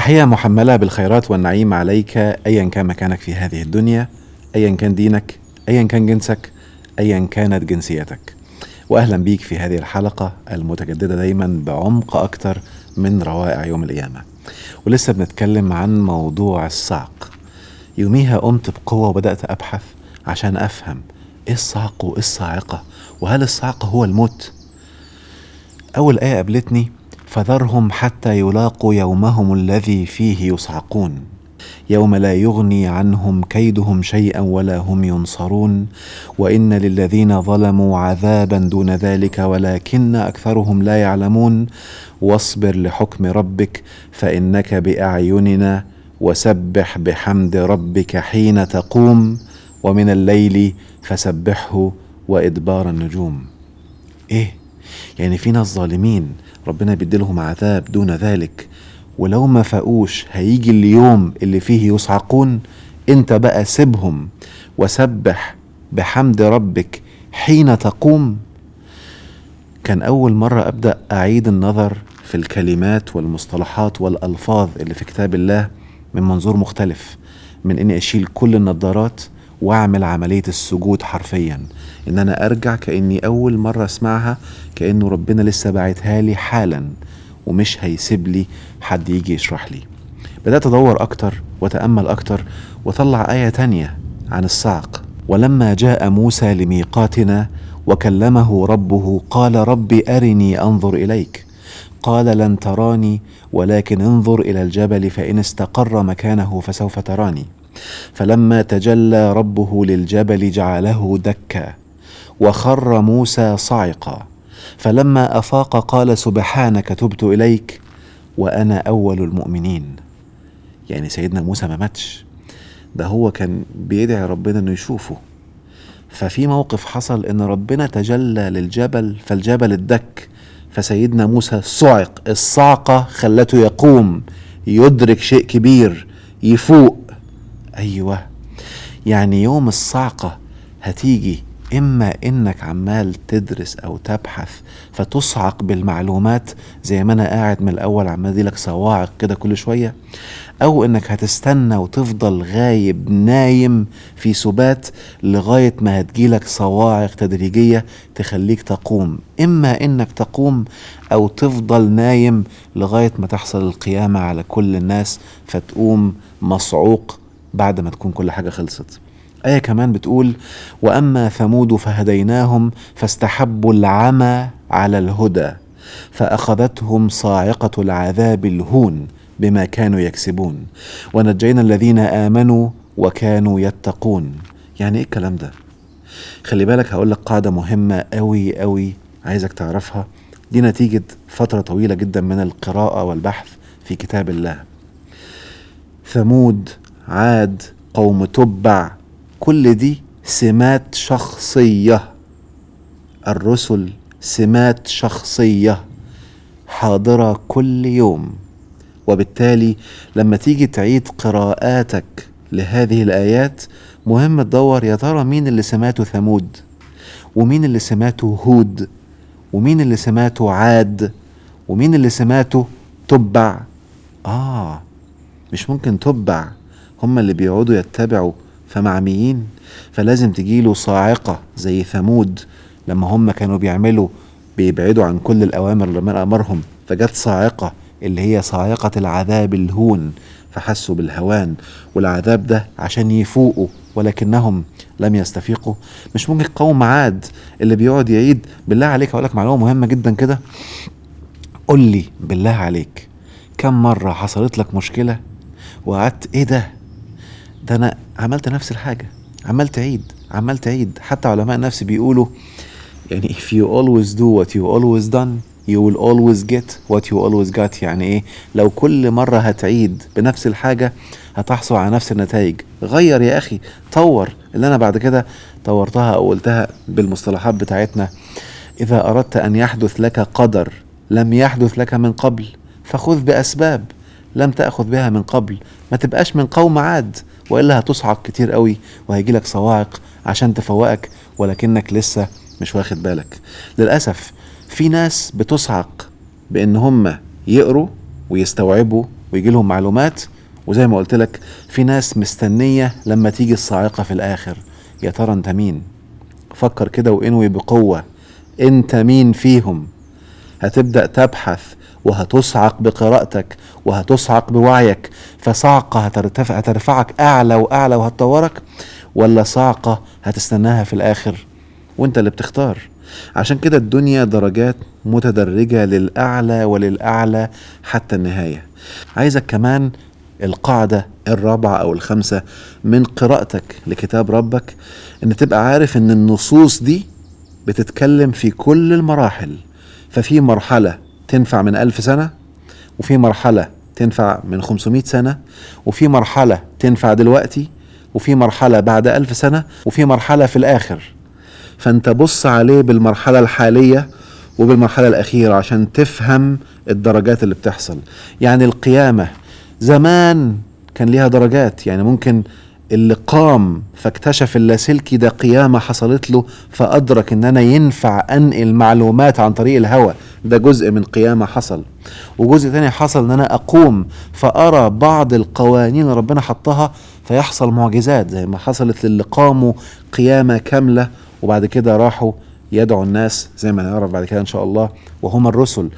تحية محملة بالخيرات والنعيم عليك أيا كان مكانك في هذه الدنيا، أيا كان دينك، أيا كان جنسك، أيا كانت جنسيتك. وأهلا بيك في هذه الحلقة المتجددة دايما بعمق أكتر من روائع يوم القيامة. ولسه بنتكلم عن موضوع الصعق. يوميها قمت بقوة وبدأت أبحث عشان أفهم إيه الصعق وإيه الصاعقة، وهل الصعق هو الموت؟ أول آية قابلتني: فذرهم حتى يلاقوا يومهم الذي فيه يصعقون، يوم لا يغني عنهم كيدهم شيئا ولا هم ينصرون، وإن للذين ظلموا عذابا دون ذلك ولكن أكثرهم لا يعلمون، واصبر لحكم ربك فإنك بأعيننا، وسبح بحمد ربك حين تقوم، ومن الليل فسبحه وإدبار النجوم. إيه؟ يعني في ناس ظالمين ربنا بيديلهم عذاب دون ذلك، ولو ما فاقوش هيجي اليوم اللي فيه يصعقون. انت بقى سيبهم وسبح بحمد ربك حين تقوم. كان أول مرة أبدأ أعيد النظر في الكلمات والمصطلحات والألفاظ اللي في كتاب الله من منظور مختلف، من إني أشيل كل النظارات وأعمل عملية السجود حرفيا، إن أنا أرجع كأني أول مرة أسمعها، كأنه ربنا لسه باعتها لي حالا ومش هيسيب لي حد يجي يشرح لي. بدأت أدور أكتر وأتأمل أكتر وطلع آية تانية عن الصعق: ولما جاء موسى لميقاتنا وكلمه ربه قال رب أرني أنظر إليك، قال لن تراني ولكن انظر إلى الجبل فإن استقر مكانه فسوف تراني. فلما تجلى ربه للجبل جعله دكا وخر موسى صاعقا، فلما أفاق قال سبحانك تبت إليك وأنا أول المؤمنين. يعني سيدنا موسى ما ماتش، ده هو كان بيدعي ربنا انه يشوفه. ففي موقف حصل ان ربنا تجلى للجبل فالجبل اتدك، فسيدنا موسى صعق، الصعقة خلته يقوم، يدرك شيء كبير، يفوق. ايوه، يعني يوم الصعقة هتيجي إما إنك عمال تدرس أو تبحث فتصعق بالمعلومات زي ما أنا قاعد من الأول عمال أديلك صواعق كده كل شوية، أو إنك هتستنى وتفضل غايب نايم في سبات لغاية ما هتجيلك صواعق تدريجية تخليك تقوم. إما إنك تقوم أو تفضل نايم لغاية ما تحصل القيامة على كل الناس فتقوم مصعوق بعد ما تكون كل حاجة خلصت. آية كمان بتقول: وأما ثمود فهديناهم فاستحبوا العمى على الهدى فأخذتهم صاعقة العذاب الهون بما كانوا يكسبون ونجينا الذين آمنوا وكانوا يتقون. يعني إيه الكلام ده؟ خلي بالك، هقولك قاعدة مهمة أوي أوي عايزك تعرفها، دي نتيجة فترة طويلة جدا من القراءة والبحث في كتاب الله. ثمود، عاد، قوم تبع، كل دي سمات شخصية. الرسل سمات شخصية حاضرة كل يوم، وبالتالي لما تيجي تعيد قراءاتك لهذه الآيات مهم تدور يا ترى مين اللي سماته ثمود، ومين اللي سماته هود، ومين اللي سماته عاد، ومين اللي سماته تبع. مش ممكن تبع هم اللي بيقعدوا يتبعوا فمعميين، فلازم تجيله صاعقة زي ثمود لما هم كانوا بيبعدوا عن كل الأوامر اللي أمرهم، فجت صاعقة اللي هي صاعقة العذاب الهون، فحسوا بالهوان والعذاب ده عشان يفوقوا ولكنهم لم يستفيقوا. مش ممكن قوم عاد اللي بيقعد يعيد. بالله عليك أقولك معلومة مهمة جدا كده، قل لي بالله عليك كم مرة حصلت لك مشكلة وقعدت ايه ده انا عملت نفس الحاجة، عمال تعيد. حتى علماء النفس بيقولوا يعني if you always do what you always done you will always get what you always got. يعني ايه؟ لو كل مرة هتعيد بنفس الحاجة هتحصل على نفس النتائج. غير يا اخي، طور. اللي انا بعد كده طورتها او قلتها بالمصطلحات بتاعتنا: اذا اردت ان يحدث لك قدر لم يحدث لك من قبل فخذ بأسباب لم تأخذ بها من قبل. ما تبقاش من قوم عاد، وإلا هتصعق كتير قوي وهيجيلك صواعق عشان تفوقك ولكنك لسه مش واخد بالك. للأسف في ناس بتصعق بأن هم يقروا ويستوعبوا ويجي لهم معلومات، وزي ما قلت لك في ناس مستنية لما تيجي الصاعقة في الآخر. يا ترى انت مين؟ فكر كده وانوي بقوة، انت مين فيهم؟ هتبدأ تبحث وهتصعق بقراءتك وهتصعق بوعيك، فصعقة هترفعك أعلى وأعلى وهتطورك، ولا صعقة هتستناها في الآخر؟ وانت اللي بتختار. عشان كده الدنيا درجات متدرجة للأعلى وللأعلى حتى النهاية. عايزك كمان القاعدة الرابعة أو الخامسة من قراءتك لكتاب ربك، إن تبقى عارف إن النصوص دي بتتكلم في كل المراحل. ففي مرحلة تنفع من 1000 سنة، وفي مرحلة تنفع من 500 سنة، وفي مرحلة تنفع دلوقتي، وفي مرحلة بعد 1000 سنة، وفي مرحلة في الآخر. فأنت بص عليه بالمرحلة الحالية وبالمرحلة الأخيرة عشان تفهم الدرجات اللي بتحصل. يعني القيامة زمان كان ليها درجات، يعني ممكن اللي قام فاكتشف اللاسلكي ده قيامة حصلت له، فأدرك ان انا ينفع انقل معلومات عن طريق الهوى، ده جزء من قيامة حصل. وجزء تاني حصل ان انا اقوم فأرى بعض القوانين اللي ربنا حطها فيحصل معجزات، زي ما حصلت للي قاموا قيامة كاملة وبعد كده راحوا يدعوا الناس، زي ما نعرف بعد كده ان شاء الله، وهم الرسل.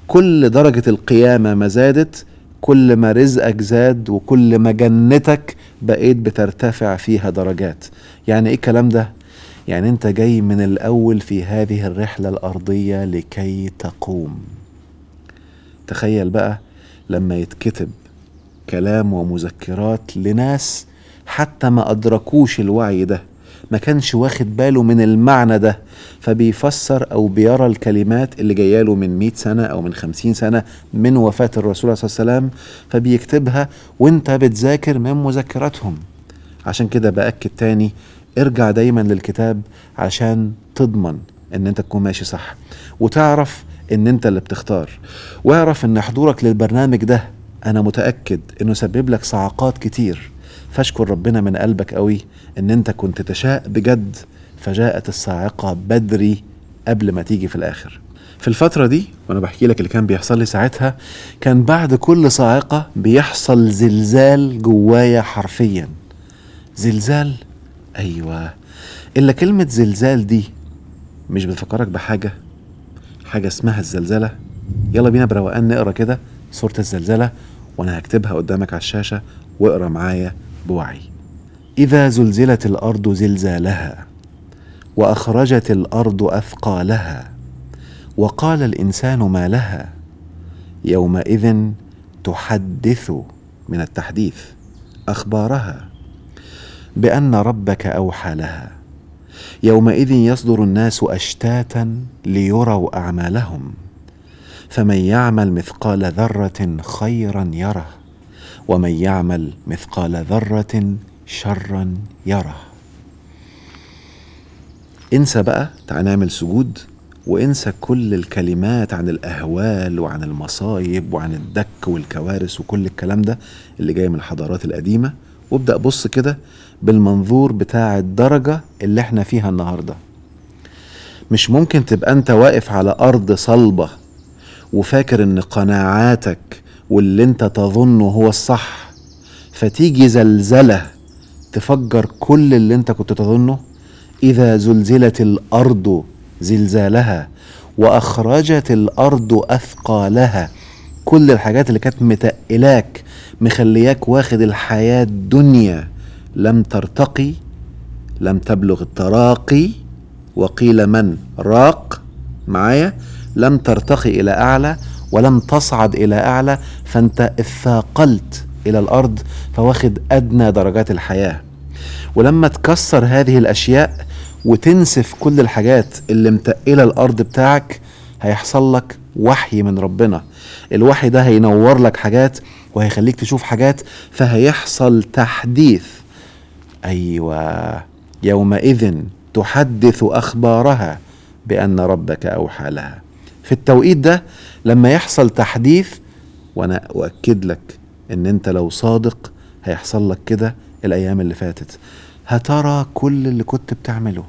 كل درجة القيامة ما زادت كل ما رزقك زاد، وكل ما جنتك بقيت بترتفع فيها درجات. يعني ايه الكلام ده؟ يعني انت جاي من الاول في هذه الرحلة الارضية لكي تقوم. تخيل بقى لما يتكتب كلام ومذكرات لناس حتى ما ادركوش الوعي ده، ما كانش واخد باله من المعنى ده، فبيفسر او بيرى الكلمات اللي جاياله من 100 سنة او من 50 سنة من وفاة الرسول صلى الله عليه وسلم، فبيكتبها وانت بتذاكر من مذكراتهم. عشان كده بأكد تاني، ارجع دايما للكتاب عشان تضمن ان انت تكون ماشي صح، وتعرف ان انت اللي بتختار، واعرف ان حضورك للبرنامج ده انا متأكد انه سبب لك صعقات كتير. فاشكر ربنا من قلبك قوي ان انت كنت تشاء بجد، فجاءت الصاعقة بدري قبل ما تيجي في الاخر. في الفترة دي وانا بحكي لك اللي كان بيحصل لي ساعتها، كان بعد كل صاعقة بيحصل زلزال جوايا حرفيا. زلزال، ايوه، الا كلمة زلزال دي مش بتفكرك بحاجة اسمها الزلزلة؟ يلا بينا بروقان نقرا كده سورة الزلزلة، وانا هكتبها قدامك على الشاشة واقرا معايا بوعي. إذا زلزلت الأرض زلزالها وأخرجت الأرض أثقالها وقال الإنسان ما لها يومئذ تحدث، من التحديث، أخبارها بأن ربك أوحى لها يومئذ يصدر الناس أشتاتا ليروا أعمالهم فمن يعمل مثقال ذرة خيرا يره ومن يعمل مثقال ذرة شرا يره. انسى بقى، تعال نعمل سجود، وانسى كل الكلمات عن الأهوال وعن المصايب وعن الدك والكوارث وكل الكلام ده اللي جاي من الحضارات القديمة، وابدأ بص كده بالمنظور بتاع الدرجة اللي احنا فيها النهاردة. مش ممكن تبقى انت واقف على أرض صلبة وفاكر ان قناعاتك واللي انت تظنه هو الصح، فتيجي زلزلة تفجر كل اللي انت كنت تظنه. إذا زلزلت الأرض زلزالها وأخرجت الأرض أثقالها، كل الحاجات اللي كانت متقلاك مخلياك واخد الحياة الدنيا لم ترتقي، لم تبلغ التراقي، وقيل من راق معايا، لم ترتقي إلى أعلى ولم تصعد إلى أعلى، فأنت اثاقلت إلى الأرض، فواخد أدنى درجات الحياة. ولما تكسر هذه الأشياء وتنسف كل الحاجات اللي متقلة الأرض بتاعك، هيحصل لك وحي من ربنا. الوحي ده هينور لك حاجات وهيخليك تشوف حاجات، فهيحصل تحديث. أيوة، يومئذ تحدث أخبارها بأن ربك أوحى لها. في التوقيت ده لما يحصل تحديث، وأنا أؤكد لك إن أنت لو صادق هيحصل لك كده الأيام اللي فاتت، هترى كل اللي كنت بتعمله.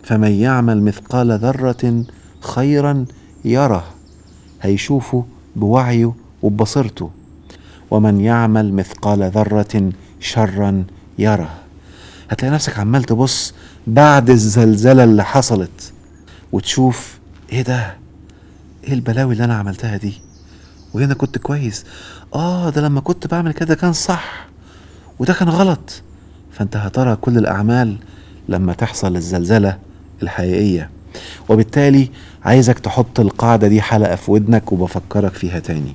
فمن يعمل مثقال ذرة خيرا يره، هيشوفه بوعيه وببصيرته. ومن يعمل مثقال ذرة شرا يره. هتلاقي نفسك عمال تبص بعد الزلزلة اللي حصلت وتشوف ايه ده، ايه البلاوي اللي انا عملتها دي، وهنا كنت كويس، ده لما كنت بعمل كده كان صح وده كان غلط. فانت هترى كل الاعمال لما تحصل الزلزلة الحقيقية. وبالتالي عايزك تحط القاعدة دي حلقة في ودنك وبفكرك فيها تاني.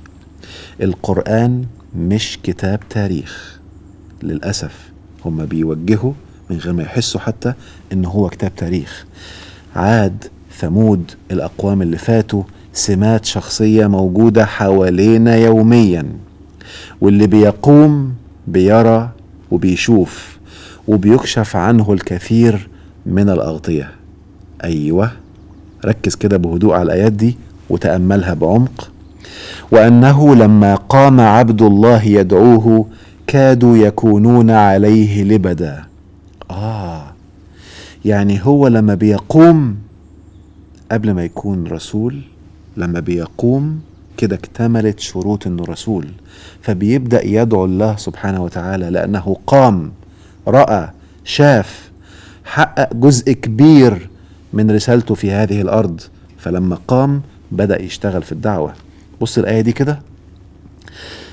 القرآن مش كتاب تاريخ. للأسف هم بيوجهوا من غير ما يحسوا حتى ان هو كتاب تاريخ. عاد، ثمود، الأقوام اللي فاتوا سمات شخصية موجودة حوالينا يوميا، واللي بيقوم بيرى وبيشوف وبيكشف عنه الكثير من الأغطية. أيوة، ركز كده بهدوء على الآيات دي وتأملها بعمق. وأنه لما قام عبد الله يدعوه كادوا يكونون عليه لبدا. يعني هو لما بيقوم قبل ما يكون رسول، لما بيقوم كده اكتملت شروط انه رسول، فبيبدأ يدعو الله سبحانه وتعالى لأنه قام، رأى، شاف، حقق جزء كبير من رسالته في هذه الأرض. فلما قام بدأ يشتغل في الدعوة. بص الآية دي كده: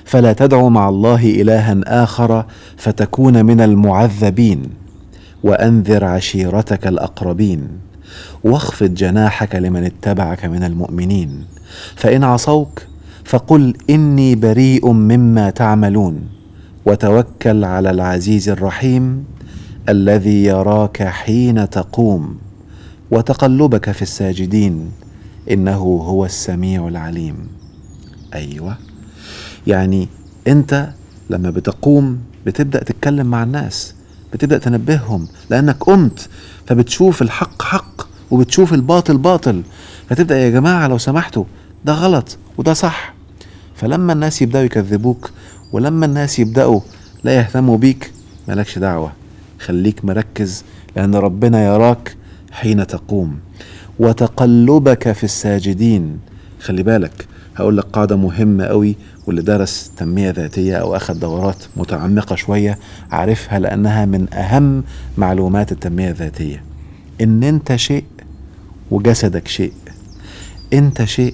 فلا تدعوا مع الله إلها آخر فتكون من المعذبين وأنذر عشيرتك الأقربين واخفض جناحك لمن اتبعك من المؤمنين فإن عصوك فقل إني بريء مما تعملون وتوكل على العزيز الرحيم الذي يراك حين تقوم وتقلبك في الساجدين إنه هو السميع العليم. أيوة، يعني أنت لما بتقوم بتبدأ تتكلم مع الناس، بتبدأ تنبههم لأنك قمت، فبتشوف الحق حق وبتشوف الباطل باطل، فتبدأ يا جماعة لو سمحتوا ده غلط وده صح. فلما الناس يبدأوا يكذبوك ولما الناس يبدأوا لا يهتموا بيك، مالكش دعوة، خليك مركز لأن ربنا يراك حين تقوم وتقلبك في الساجدين. خلي بالك، هقول لك قاعدة مهمة قوي، واللي درس تنمية ذاتية أو أخذ دورات متعمقة شوية عارفها لأنها من أهم معلومات التنمية الذاتية. إن أنت شيء وجسدك شيء. أنت شيء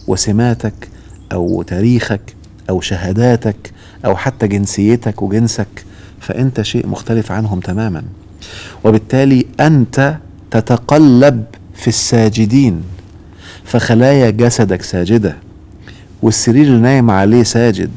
وسماتك أو تاريخك أو شهاداتك أو حتى جنسيتك وجنسك، فأنت شيء مختلف عنهم تماما. وبالتالي أنت تتقلب في الساجدين، فخلايا جسدك ساجدة، والسرير اللي نايم عليه ساجد،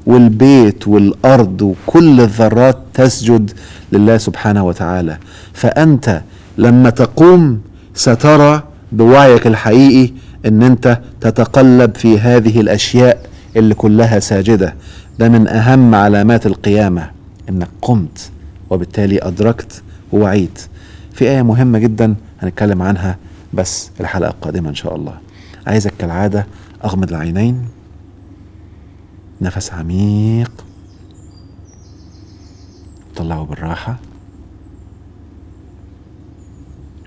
والبيت والأرض وكل الذرات تسجد لله سبحانه وتعالى. فأنت لما تقوم سترى بوعيك الحقيقي أن أنت تتقلب في هذه الأشياء اللي كلها ساجدة. ده من أهم علامات القيامة، أنك قمت وبالتالي أدركت ووعيت. في آية مهمة جدا هنتكلم عنها بس الحلقة القادمة إن شاء الله. عايزك كالعادة أغمض العينين، نفس عميق، طلعه بالراحة،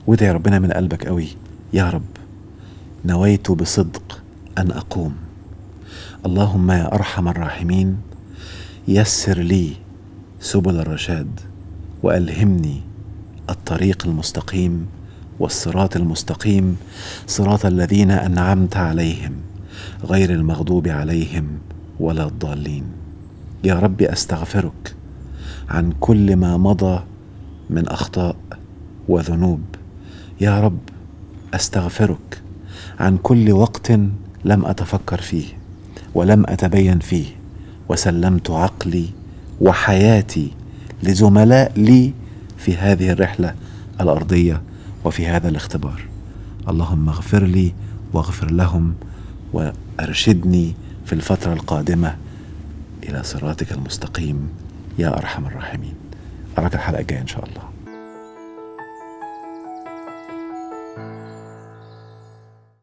وادعي ربنا من قلبك قوي: يا رب نويت بصدق أن أقوم. اللهم يا أرحم الراحمين يسر لي سبل الرشاد وألهمني الطريق المستقيم والصراط المستقيم، صراط الذين أنعمت عليهم غير المغضوب عليهم ولا الضالين. يا رب أستغفرك عن كل ما مضى من أخطاء وذنوب. يا رب أستغفرك عن كل وقت لم أتفكر فيه ولم أتبين فيه، وسلمت عقلي وحياتي لزملاء لي في هذه الرحلة الأرضية وفي هذا الاختبار. اللهم اغفر لي واغفر لهم وأرشدني في الفترة القادمة إلى صراطك المستقيم يا أرحم الراحمين. أراك الحلقة الجاية إن شاء الله.